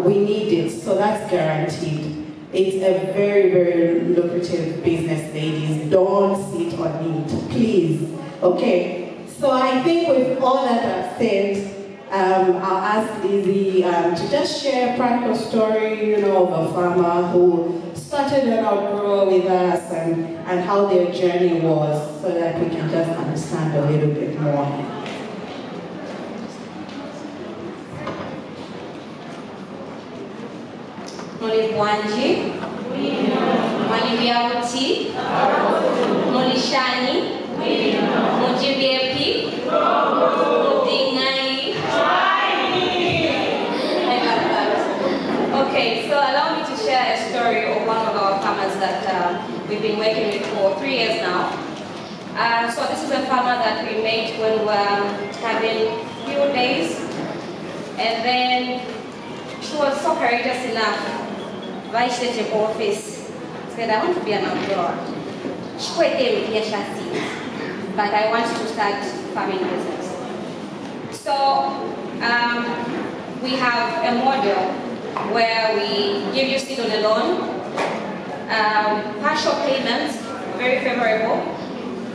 We need it, so that's guaranteed. It's a very, very lucrative business, ladies. Don't sit on it, please. Okay, so I think with all that I've said, I'll ask Lizzie to just share a practical story, you know, of a farmer who started an outgrow with us and how their journey was, so that we can just understand a little bit more. Muli Bwanji, Muli Biabuti, Muli Shani, Mujibiepi, Mudingai. Okay, so allow me to share a story of one of our farmers that we've been working with for 3 years now. So this is a farmer that we met when we were having few days, and then she was so courageous enough. Vice Chair office said, I want to be an outgrower. She quite but I want to start farming business. So we have a model where we give you seed on a loan, partial payments, very favorable,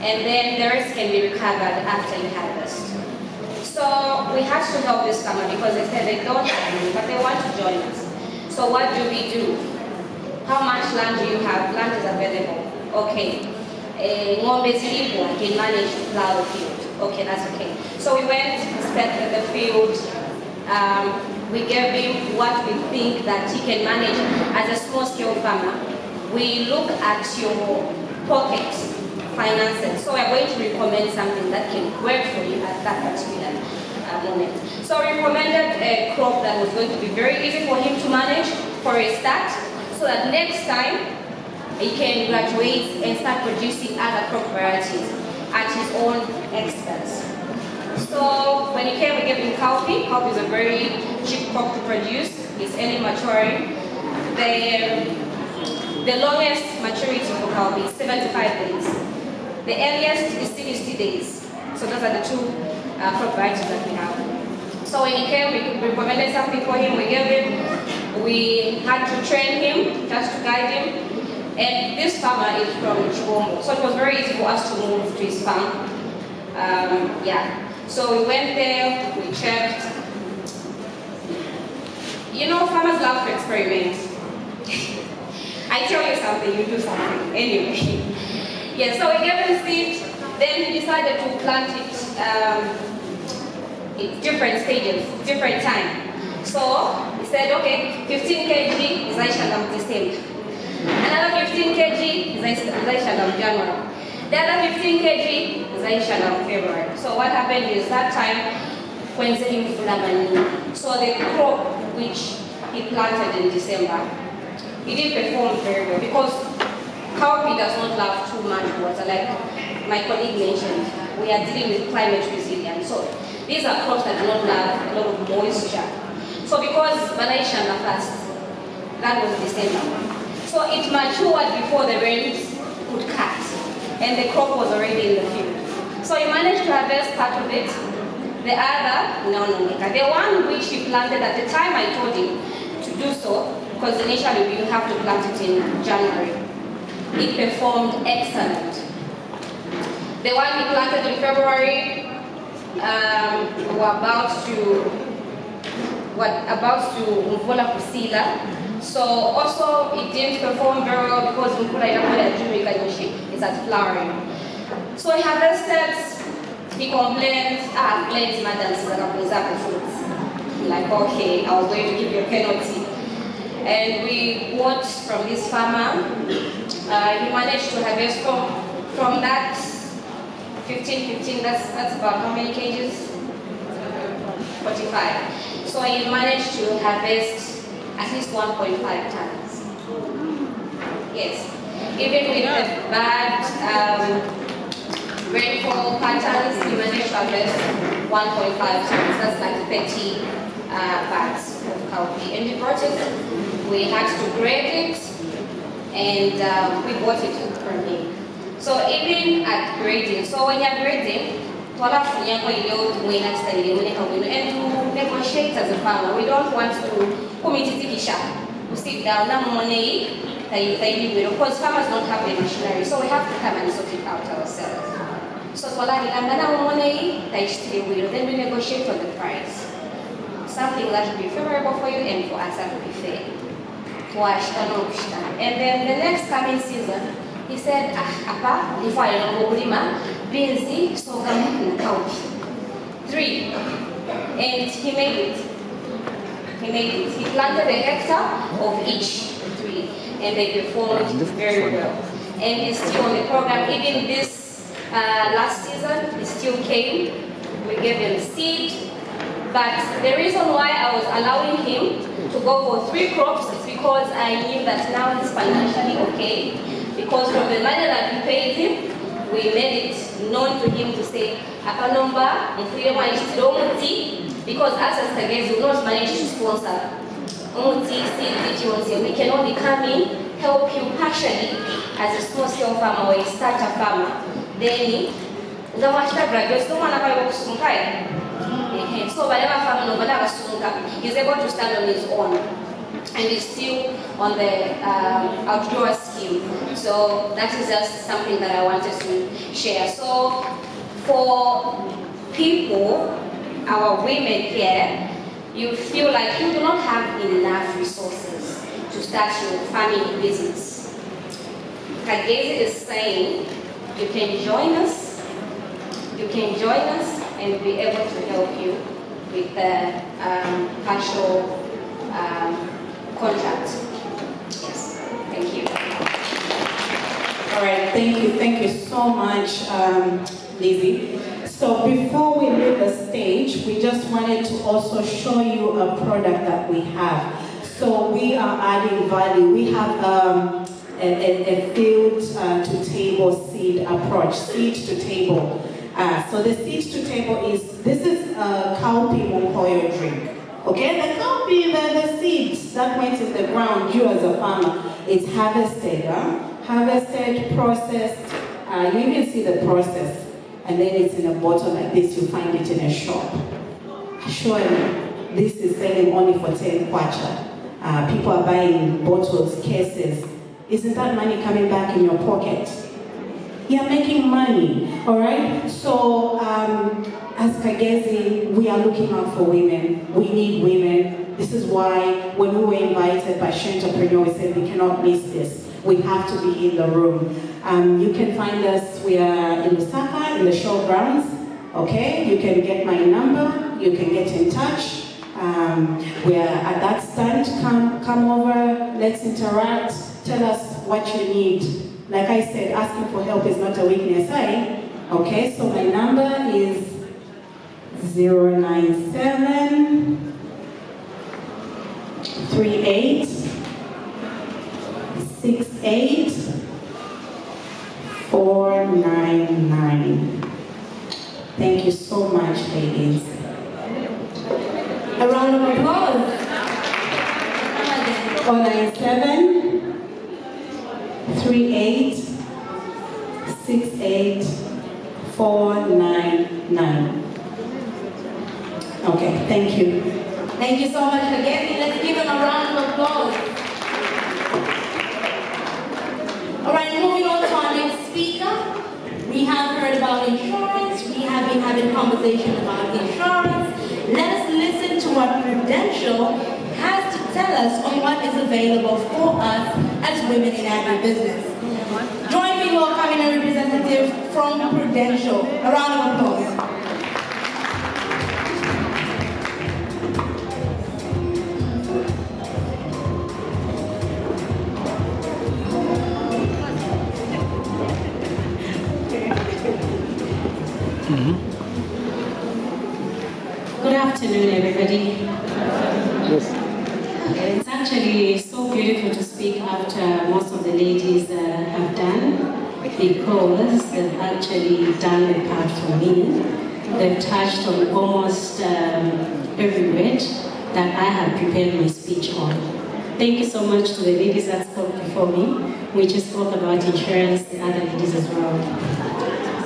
and then the rest can be recovered after you harvest. So we had to help this farmer because they said they don't have money, but they want to join us. So what do we do? How much land do you have? Land is available. Okay. Ng'ombe zilipo can manage to plow the field. Okay, that's okay. So we went, inspected the field. We gave him what we think that he can manage as a small-scale farmer. We look at your pocket finances. So we're going to recommend something that can work for you at that particular moment. So we recommended a crop that was going to be very easy for him to manage for a start, so that next time he can graduate and start producing other crop varieties at his own expense. So when he came, we gave him cowpea. Cowpea is a very cheap crop to produce. It's early maturing. The longest maturity for cowpea is 75 days. The earliest is 60 days. So those are the two crop varieties that we have. So when he came, we recommended something for him. We gave him. We had to train him, just to guide him. And this farmer is from Chibombo. So it was very easy for us to move to his farm. So we went there, we checked. You know, farmers love to experiment. I tell you something, you do something. Anyway. So we gave him seed, then he decided to plant it in different stages, different time. So he said, okay, 15 kg is Aisha December. Another 15 kg is Aisha January. The other 15 kg is Aisha February. So what happened is that time, when so the crop which he planted in December, he did perform very well because cowpea does not love too much water. Like my colleague mentioned, we are dealing with climate resilience. So these are crops that do not love a lot of moisture. So because Malaysia first, that was December. So it matured before the rains could cut, and the crop was already in the field. So he managed to harvest part of it. The other, the one which he planted at the time I told him to do so, because initially you have to plant it in January. It performed excellent. The one he planted in February, we were about to Mvula Kusila. So also it didn't perform very well because Mvula is at flowering. So he harvested, he complained, plenty madam, so that I was up fruits. Like, okay, I was going to give you a penalty. And we bought from this farmer. He managed to harvest from that 15, that's about how many kgs? 45. So he managed to harvest at least 1.5 tons. Yes. Even with the bad rainfall patterns, he managed to harvest 1.5 tons. That's like 30 bags of cowpea. And we brought it, we had to grade it, and we bought it from him. So even at grading, so when you're grading, and to negotiate as a farmer, we don't want to sit down because farmers don't have the machinery, so we have to come and sort it out ourselves. So then we negotiate on the price. Something that will be favorable for you and for us that will be fair. And then the next coming season, he said, Apa, before I don't go busy, so come count. 3. And he made it. He planted a hectare of each 3. And they performed very well. And he's still on the program. Even this last season, he still came. We gave him seed. But the reason why I was allowing him to go for 3 crops is because I knew that now he's financially okay. Because from the money that we paid him, we made it known to him to say, Apanomba, because us as Kagezi will not manage to sponsor. We can only come in, help you partially as a small scale farmer or a starter farmer. Then, the master graduates don't want to so he's able to stand on his own, and he's still on the outdoor scheme. So that is just something that I wanted to share. So for people, our women here, you feel like you do not have enough resources to start your family business. Kagezi is saying you can join us, and we'll be able to help you with the partial contract. Yes, thank you. All right, thank you so much, Lizzie. So before we leave the stage, we just wanted to also show you a product that we have. So we are adding value. We have a field to table seed approach, seed to table. So the seed to table this is a cowpea monkoyo drink. Okay, the cowpea, the seeds that went in the ground, you as a farmer, it's harvested, processed. You even see the process, and then it's in a bottle like this. You find it in a shop. Surely, this is selling only for 10 kwacha. People are buying bottles, cases. Isn't that money coming back in your pocket? You're making money, all right? So, as Kagezi, we are looking out for women. We need women. This is why when we were invited by She Entrepreneur, we said we cannot miss this. We have to be in the room. You can find us, we are in Lusaka, in the showgrounds, okay? You can get my number, you can get in touch. We are at that stand, come over, let's interact, tell us what you need. Like I said, asking for help is not a weakness, okay? So my number is 097 38 68 499. Thank you so much, ladies. A round of applause. 097 38 68 499. Okay, thank you. Thank you so much again. Let's give them a round of applause. All right, moving on to our next speaker. We have heard about insurance. We have been having conversation about insurance. Let us listen to what Prudential has to tell us on what is available for us as women in agribusiness. Join me in welcoming having a representative from Prudential. A round of applause. Good afternoon, everybody. Yes. It's actually so beautiful to speak after most of the ladies have done, because they've actually done the part for me. They've touched on almost every word that I had prepared my speech on. Thank you so much to the ladies that spoke before me. We just spoke about insurance, the other ladies as well.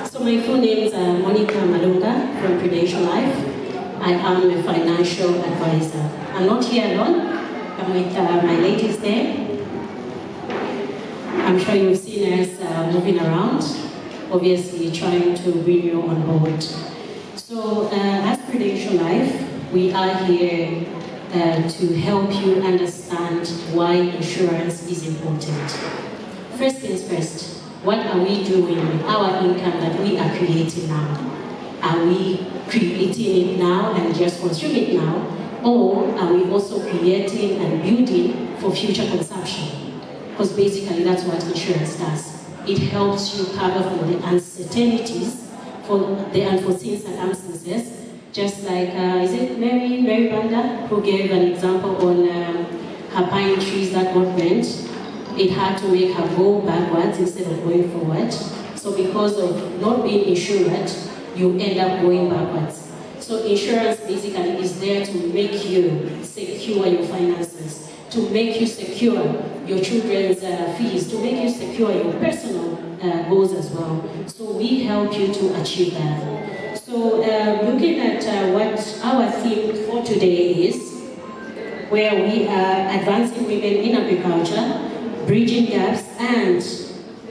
So my full name is Monica Malunga from Prudential Life. I am a financial advisor. I'm not here alone. I'm with my ladies there. I'm sure you've seen us moving around, obviously trying to bring you on board. So as Prudential Life, we are here to help you understand why insurance is important. First things first, what are we doing with our income that we are creating now? Are we creating it now and just consume it now? Or are we also creating and building for future consumption? Because basically that's what insurance does. It helps you cover for the uncertainties, for the unforeseen circumstances. Just like, is it Mary Banda, who gave an example on her pine trees that got bent? It had to make her go backwards instead of going forward. So because of not being insured, you end up going backwards. So insurance basically is there to make you secure your finances, to make you secure your children's fees, to make you secure your personal goals as well. So we help you to achieve that. So looking at what our theme for today is, where we are advancing women in agriculture, bridging gaps and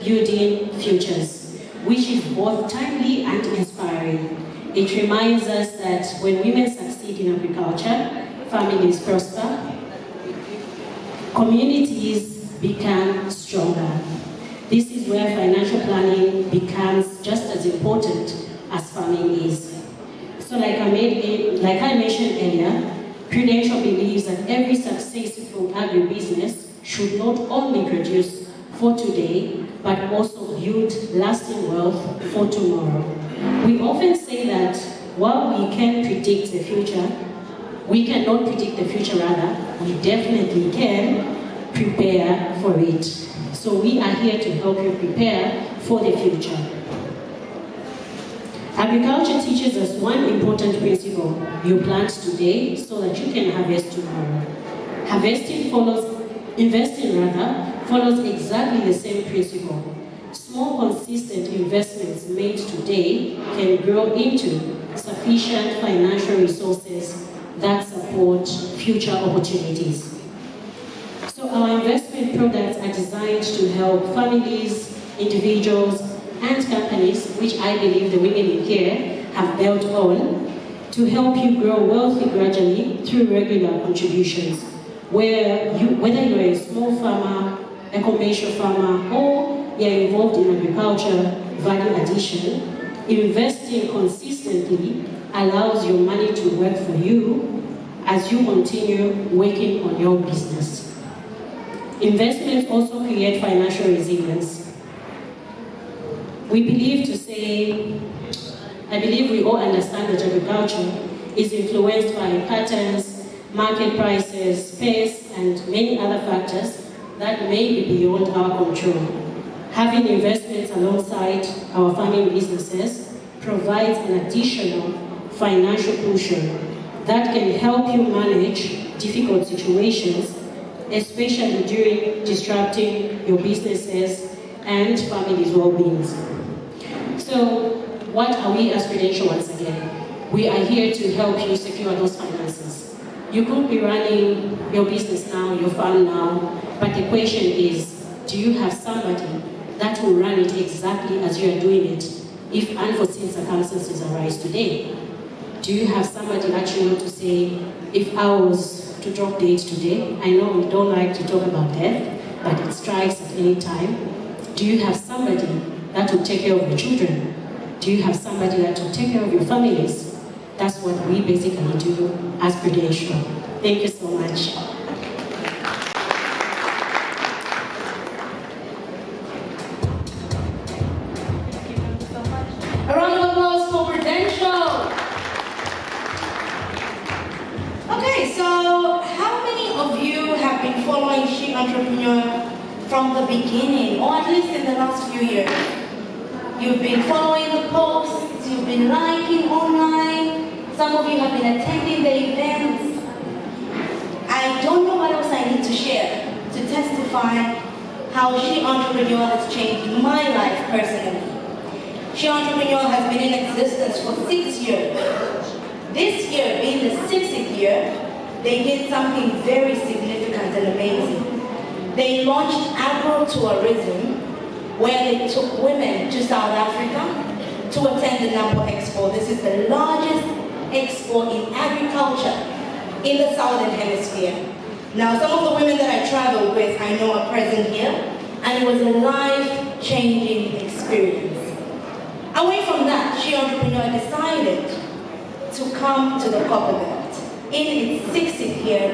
building futures, which is both timely and inspiring. It reminds us that when women succeed in agriculture, families prosper, communities become stronger. This is where financial planning becomes just as important as farming is. So like I mentioned earlier, Prudential believes that every successful agribusiness should not only produce for today, but also build lasting wealth for tomorrow. We often say that while we can predict the future, we cannot predict the future rather, we definitely can prepare for it. So we are here to help you prepare for the future. Agriculture teaches us one important principle: you plant today so that you can harvest tomorrow. Investing follows exactly the same principle. Small, consistent investments made today can grow into sufficient financial resources that support future opportunities. So our investment products are designed to help families, individuals, and companies, which I believe the women in here have built on, to help you grow wealthy gradually through regular contributions. Whether you're a small farmer, a commercial farmer, or you're involved in agriculture, value addition, investing consistently allows your money to work for you as you continue working on your business. Investments also create financial resilience. I believe we all understand that agriculture is influenced by patterns, market prices, space, and many other factors that may be beyond our control. Having investments alongside our farming businesses provides an additional financial cushion that can help you manage difficult situations, especially during disrupting your businesses and family's well-being. So, what are we as Prudential once again? We are here to help you secure those finances. You could be running your business now, your farm now, but the question is, do you have somebody that will run it exactly as you are doing it if unforeseen circumstances arise today? Do you have somebody that you want to say, if I was to drop dead today, I know we don't like to talk about death, but it strikes at any time. Do you have somebody that will take care of your children? Do you have somebody that will take care of your families? That's what we basically do as Prudential. Thank you so much. A round of applause for Prudential. Okay, so how many of you have been following She Entrepreneur from the beginning, or at least in the last few years? You've been following the posts, you've been liking online, some of you have been attending the events. I don't know what else I need to share to testify how She Entrepreneur has changed my life personally. She Entrepreneur has been in existence for 6 years. This year, being the 6th year, they did something very significant and amazing. They launched agro-tourism, where they took women to South Africa to attend the NAMPO Expo. This is the largest expo in agriculture in the Southern Hemisphere. Now, some of the women that I traveled with, I know are present here, and it was a life-changing experience. Away from that, She Entrepreneur decided to come to the Copperbelt in its 6th year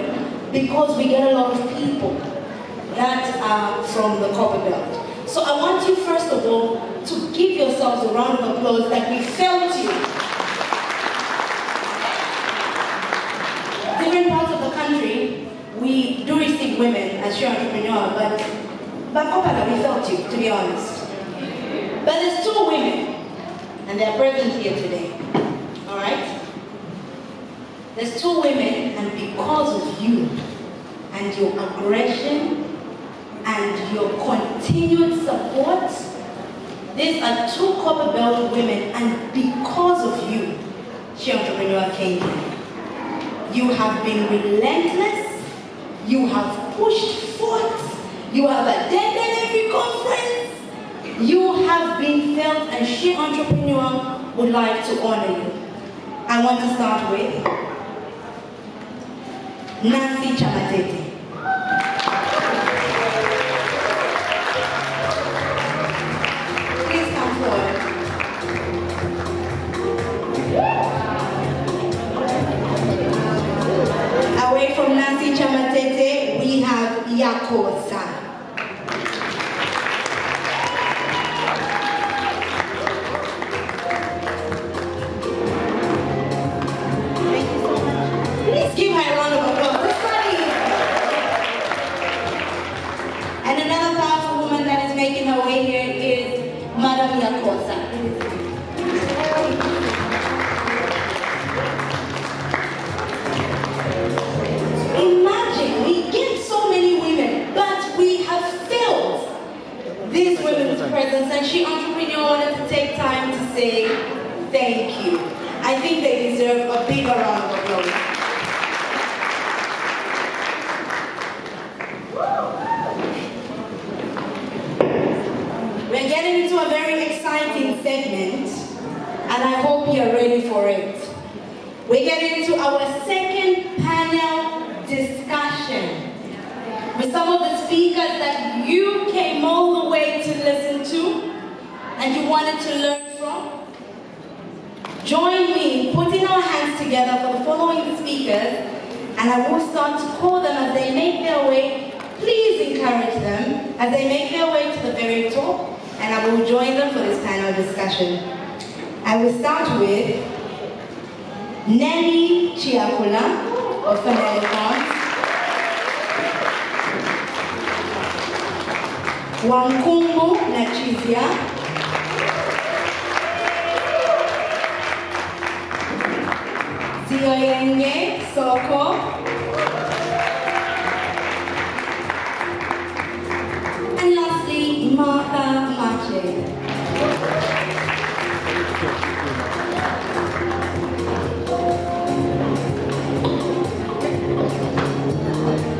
because we get a lot of people that are from the Copperbelt. So I want you, first of all, to give yourselves a round of applause that we felt you. Different parts of the country, we do receive women as She Entrepreneur, but Copperbelt, we felt you, to be honest. But there's 2 women, and they're present here today, all right? There's 2 women, and because of you, and your aggression, and your continued support, these are 2 Copperbelt women, and because of you, She Entrepreneur came here. You have been relentless, you have pushed forth, you have attended every conference, you have been felt, and She Entrepreneur would like to honor you. I want to start with Nancy Chamatete. Please come forward. Away from Nancy Chamatete, we have Yakosa. Give her a round of applause. It's funny. And another powerful woman that is making her way here is Madam Yakosa. Imagine, we get so many women, but we have failed these women's presence, and She Entrepreneur wanted to take time to say thank you. I think they deserve a bigger round of applause. We're getting into a very exciting segment, and I hope you're ready for it. We're getting into our second panel discussion with some of the speakers that you came all the way to listen to and you wanted to learn from. Join me in putting our hands together for the following speakers, and I will start to call them as they make their way. Please encourage them as they make their way to the very top, and I will join them for this panel discussion. I will start with Nelly Chiakula of Fanele Farms, Wankumbu Nachizia, Zioyenge Soko,